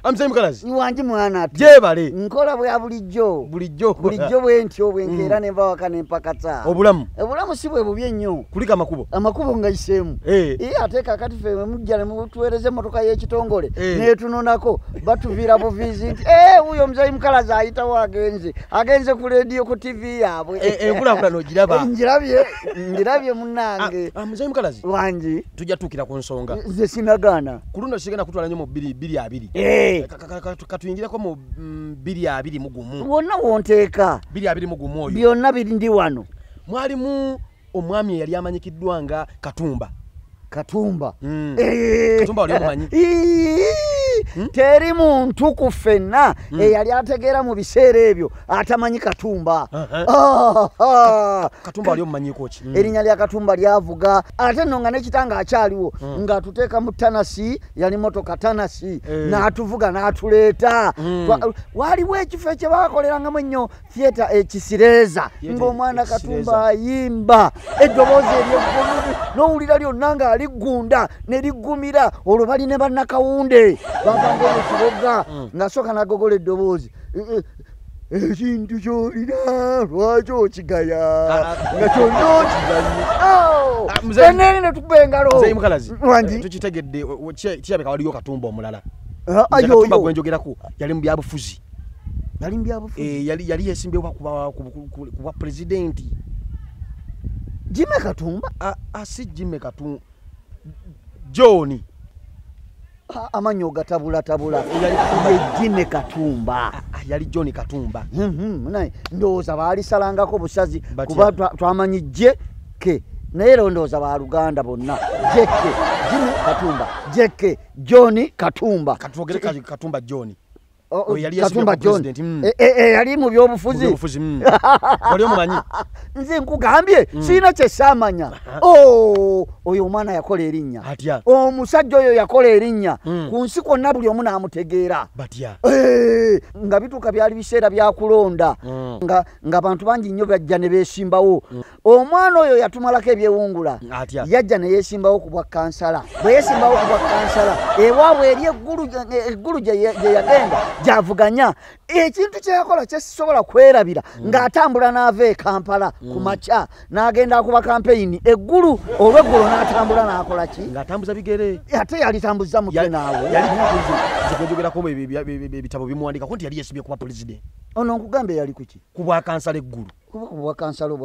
Amsay mukalazi wanji mwana ati jebale nkola bwe bulijjo bwe ntyo bwe nkera ne bawaka ne mpakata obulamu si bwe bubye nnyo kulika amakubo ngayiseemu ateeka kati fe mujja ne mutuweereza emmotoka y'ekitongole neetunonako batuvira buvizi nti wuyo omuzayi mukalazi ayitawo agenze ku leediyo ku TV yaabwe enkulaakulana ogiraba ngirabye munnange muzayi mukalazi wanji tujja tuukira ku nsonga nze sinagaana ku luno sigenda kutwala nnyo mu 2 katuyingireko mu 2 mu gumu wonna wonteeka 2 mu gumu oyo byonna biri ndi wano mwalimu omwami yali amanyikiddwa nga Katumba oli omumanyi teri muntu ku ffenna eyali ategeera mu biseera ebyo atamanyi Katumba. Katumba ali omumanyiko ki? Erinnya lya Katumba lyavuga ate nno nga n'ekitanga akyaliwo ng'atuteeka mu tanasi, yali motoka tanasi n'atuvuga n'atuleeta. Waliwo ekifo ekye baakolerangamu ennyo theatre ekisireeza ng'omwana Katumba ayimba eddoboozi ery'eggulu n'owulira lyonna ng'aliggunda ne liggumira olwo bali ne bannakawunde bavanga ekiboga ng'asooka n'agogola eddoboozi ekintu ky'olina lwaki okigaya nga kyonna okiganye enene tukuba engalo tukitegedde kirabika waliyo Katumba omulala Katumba gwe njogerako yali mu byabufuzi yali yeesimbyewo ku bwa pulezidenti Jimmy Katumba si Jimmy Katumba John amanyo gatabula Jimmy Katumba yali John Katumba ndowooza baalisalangako busazi kuba twamanyi Jeke naye ndowooza baluganda bonna Jeke Jimmy Katumba Jeke John Katumba katwogere Katumba John Katumba John yali mu byobufuzi wali omumanyi nze nkugambye siina kye saamanya oyo omwana yakola erinnya omusajja oyo yakola erinnya ku nsi kwonna buli omu n'amutegeera nga bituuka byali biseera byakulonda nga abantu bangi nnyo bajja ne beesimbawo omwana oyo yatumalako ebyewungula yajja ne yeesimbawo ku bwa kansala bwe yeesimbawo ku bwa kansala ewaabwe eri eggulu gye yagenda gyavuganya ekintu kye yakola kyesisobola kwerabira ng'atambula n'ava e Kampala ku makya n'agenda akuba kampeyini eggulu olw'eggulo n'atambula n'akola ki ng'atambuza bigere ate yalitambuza mutwe naawe kwenjogerako ebitabo bimuwandikako nti yali yeesibye kuba pulezidenti ono nkugambe yali kuki ku bwa kansala eggulu ku bwa kansala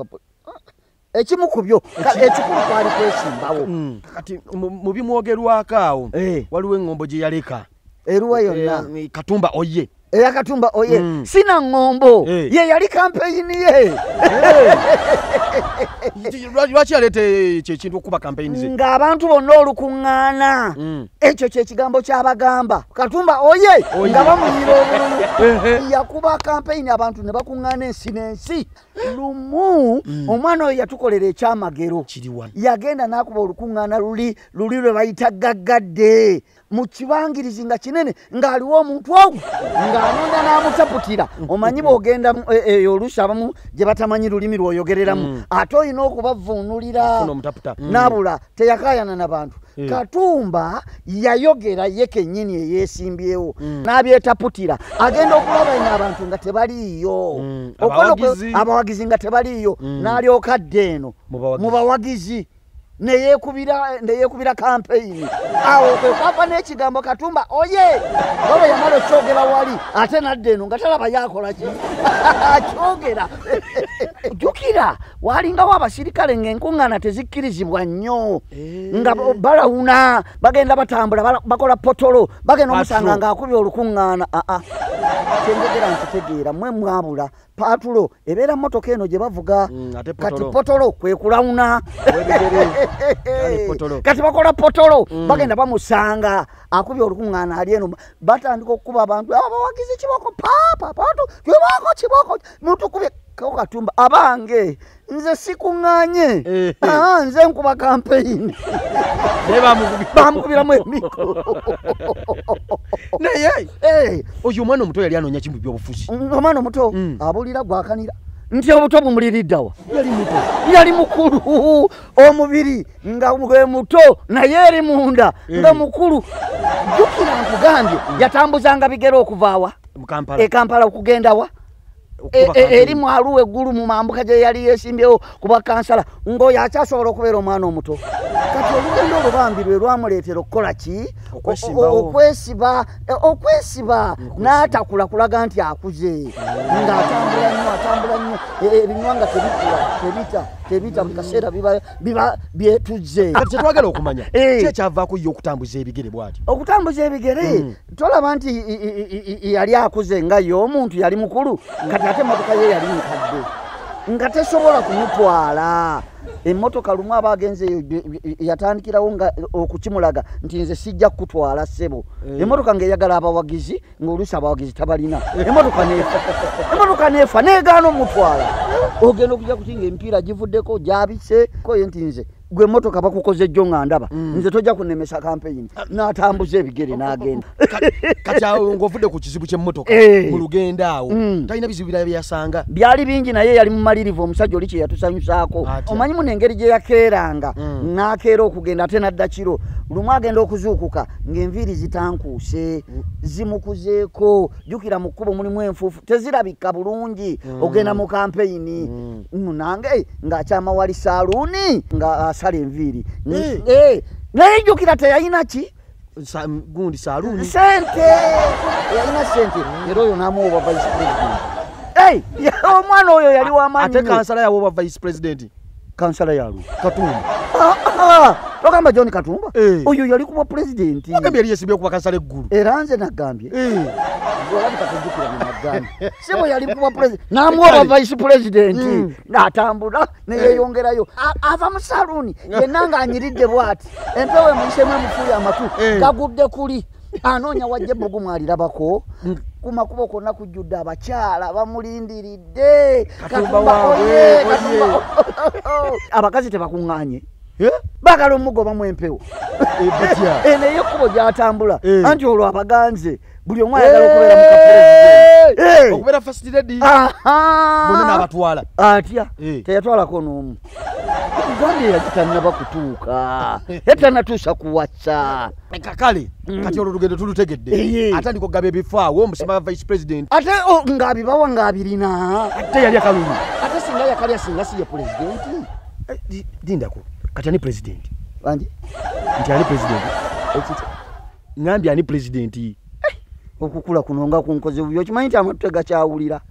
ekimu ku byo ekikulu kwali kwesimbawo kati mu bimwogerwako awo waliwo eŋŋombo gye yaleka eruwa yonna Katumba oye eya Katumba oye sina ngombo ye yali campaign ye lwaki yalete kyekintu okuba campaign ze ng'abantu bonna olukuŋŋaana ekyo kyekigambo kyabagamba Katumba oye nga bamuyira obululu yakuba campaign abantu ne bakuŋŋaana ensi n'ensi lumu omwana oyo yatukolera ekyamagero yagenda n'akuba olukuŋŋaana luli lwe bayita gaggadde mu kibangirizi nga kinene ng'aliwo omuntu ogu ng'anonda n'amutaputira omanyi bw'ogenda eyo oluusi abamu gye batamanyi lulimi lw'oyogereramu ate olina okubavuunulira n'abula teyakaayana n'abantu Katumba yayogera ye kennyini eyeesimbyewo n'abyetaputira agenda okulaba ino abantu nga tebaliiyo abawagizi nga tebaliiyo n'alyoka adda eno mu bawagizi neyeekubira campaign awo kwe kwava n'ekigambo Katumba oye waba yamala okyogera wali ate nadda eno nga talaba yakola ki akyogera jjukira walingawo abasirikale ng'enkuŋŋaana tezikkirizibwa nnyo nga balawuna bagenda batambula bakola potolo bagenda omusanga ng'akubye olukuŋŋaana kyengegera nkitegeera mmwe mwabula paatulo ebeera mmotoka eno gye bavuga kati potolo kwe kulawuna kati bakola potolo bagenda bamusanga akubye olukuŋŋaana ali eno batandika okukuba abantu abawagizi kiboko paapa paatu kiboko kiboko mutukubye Katumba abange nze sikuŋŋaanye nze nkuba campaign bamukubiramu emiko naye oyo omwana omuto yali anoonya kimu by'obufuzi omwana omuto abulira gwakanira nti obuto bumuliriddawa yali mukulu omubiri nga gwe muto naye eri munda nga mukulu jukira nkugambye yatambuzanga bigere okuvaawa Kampala okugendawa eri mwaluwe eggulu mu mambuka gye yali yeesimbyewo kuba kansala ng'oyo akyasobola okubeera omwana omuto kati olugendo olubambi lwe lwamuleetera okukola ki okwesiba n'atakula kulaga nti akuze ng'atambula nnyo ebinywa nga tebita mu kaseera biba byetuze kati kyetwagala okumanya kyekyavaako ye okutambuza ebigere bw'ati okutambuza ebigere tolaba nti yali akuze nga ye omuntu yali mukulu kati ate emmotoka ye yali nkadde nga tesobola kumutwala emmotoka lumu aba agenzeeyo yatandikirawo nga okukimulaga nti nze sijja kukutwala ssebo emmotoka ng'eyagala abawagizi ng'oluusi abawagizi tabalina emmotoka neefa neegaana omutwala ogenda okujja kuti ng'emipiira givuddeko gyabise koye nti nze gwe emmotoka bakukoze jjo nga ndaba nze tojja kunemesa campaign n'atambuza ebigere n'agenda kati awo ng'ovudde ku kizibu ky'emmotoka mu lugendo awo talina bizibu birala byeyasanga byali bingi naye yali mumalirivu omusajja oli kye yatusanyusaako omanyi muno engeri gye yakeeranga n'akeera okugenda ate nadda kiro lumu agenda okuzuukuka ng'enviiri zitankuuse zimukuzeeko jjukira mu kkubo mulimu enfuufu tezirabika bulungi ogenda mu campaign nange ng'akyama wali saaluuni nga asala enviiri naye jjukira teyalina ki gundi saaluuni sente yalina sente era oyo n'amuwa vice president omwana oyo yali w'amaanyi ate kansala yawo vice president kansala yalu Katumba togamba John Katumba oyo yali kuba president agambye yali yesibye kuba kansala eggulu era nze nagambye olabika tujjukira mu magambye sebo yali kuba president n'amuwa vice president n'atambula neyeeyongerayo ava mu saluuni yenna ng'anyiridde bw'ati empewo emuyisemu emufuuya amatu gagudde kuli anoonya wajja ebbugumu alirabako ku makubo konna kujjudde abakyala bamulindiridde Katumba waabwe abakazi tebakuŋŋaanye baagala omugobamu empewo naye ekkubo gy'atambula anti olwo abaganze buli omu ayagala okubeera mu kapulezidenti okubeera first lady bonna n'abatwala atya teyatwalako n'omu Gambia yagitannaba kutuuka etanatuusa kuwasa kale kati olwo lugendo tulutegedde atandika okugaba ebifo awo omusima vice president ate ng'abibawa ng'abirina ate yali akalulu ate singa yakalya singa si ye pulezidenti dindako kati ani president wangi nti ani president ngambye ani president okukula kuno nga kunkoze bubi okimanyi nti amatu tegakyawulira